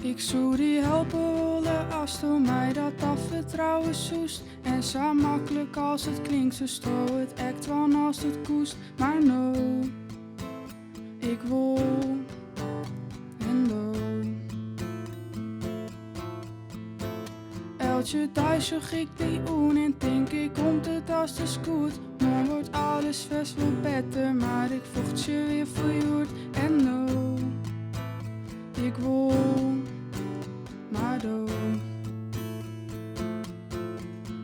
Ik zou die helpen willen als door mij dat vertrouwen zoest. En zo makkelijk als het klinkt, zo stoot het echt van als het koest. Maar no, ik wil en do. Elke dag zag ik die on en denk ik komt het als de scoot. Dan wordt alles best wel beter, maar ik vocht je weer verjoerd. En no, ik wil maar do.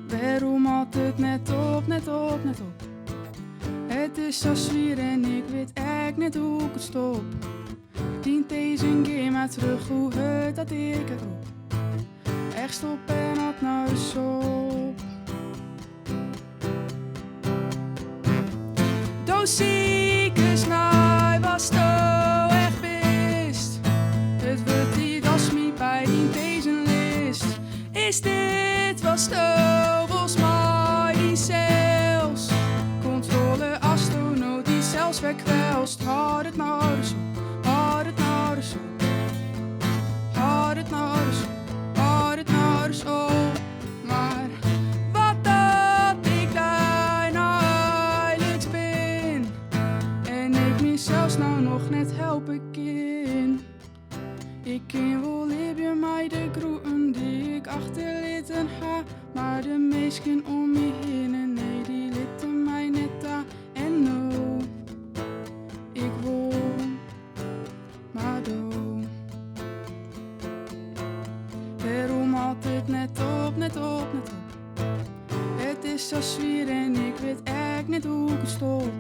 Waarom had het net op, net op, net op? Het is zo zwier en ik weet echt niet hoe ik het stop. Dient deze keer maar terug hoe het dat ik het op. Echt stop en had naar de sop. Doziekes naai was to echt best. Het wordt niet als me bij die deze list. Is dit was to volgens mij die zelfs. Controle astronaut die zelfs wegkwelst. Had het naar de sop, had het naar de sop. Had het naar de sop. Maar wat dat ik daar nou eigenlijk ben. En ik mezelf nou nog net helpen kan. Ik ken wel liefje mij de groeten die ik achterlieten ha. Maar de meesten om me heen en nee die litten mij net daar. En no, ik wil maar do. Waarom had het net op, net op, net op? Het is zo zwier en ik weet echt niet hoe ik het stop.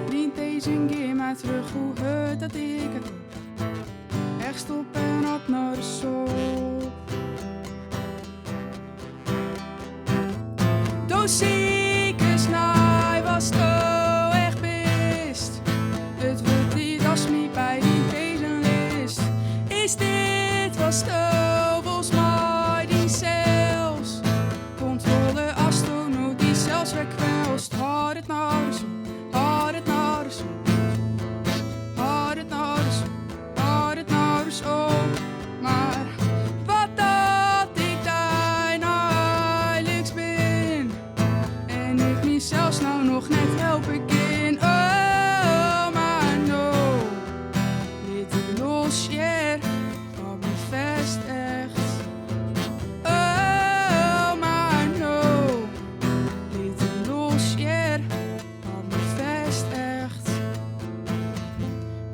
Dient deze keer maar terug hoe het dat ik het op. Echt stop en had naar de sop. Doziekes naai was to echt best. Het wordt niet als me bij die deze list. Is dit was to volgens mij die zelfs. Controle astronaut die zelfs wegkwelst. Had het naar de zon, had het naar de zon. Had het naar de zon, had het naar de zon. Maar wat dat ik daar nou eigenlijk ben. En ik mezelf nou nog net helpen kan. Oh, maar no. Niet te los, yeah. Hou me vast echt. Oh, maar no. Niet te los, yeah. Hou me vast echt.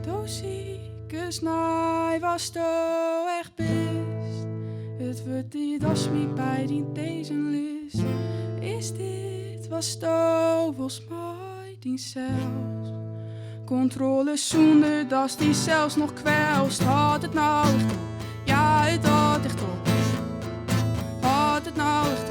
Doziekes naai was to echt best. Het wordt niet als me bij die deze list. Is dit was to volgens mij die zelfs. Controle zonder dat die zelfs nog kwelst. Had het nou echt op? Ja, het had echt op. Had het nou echt op?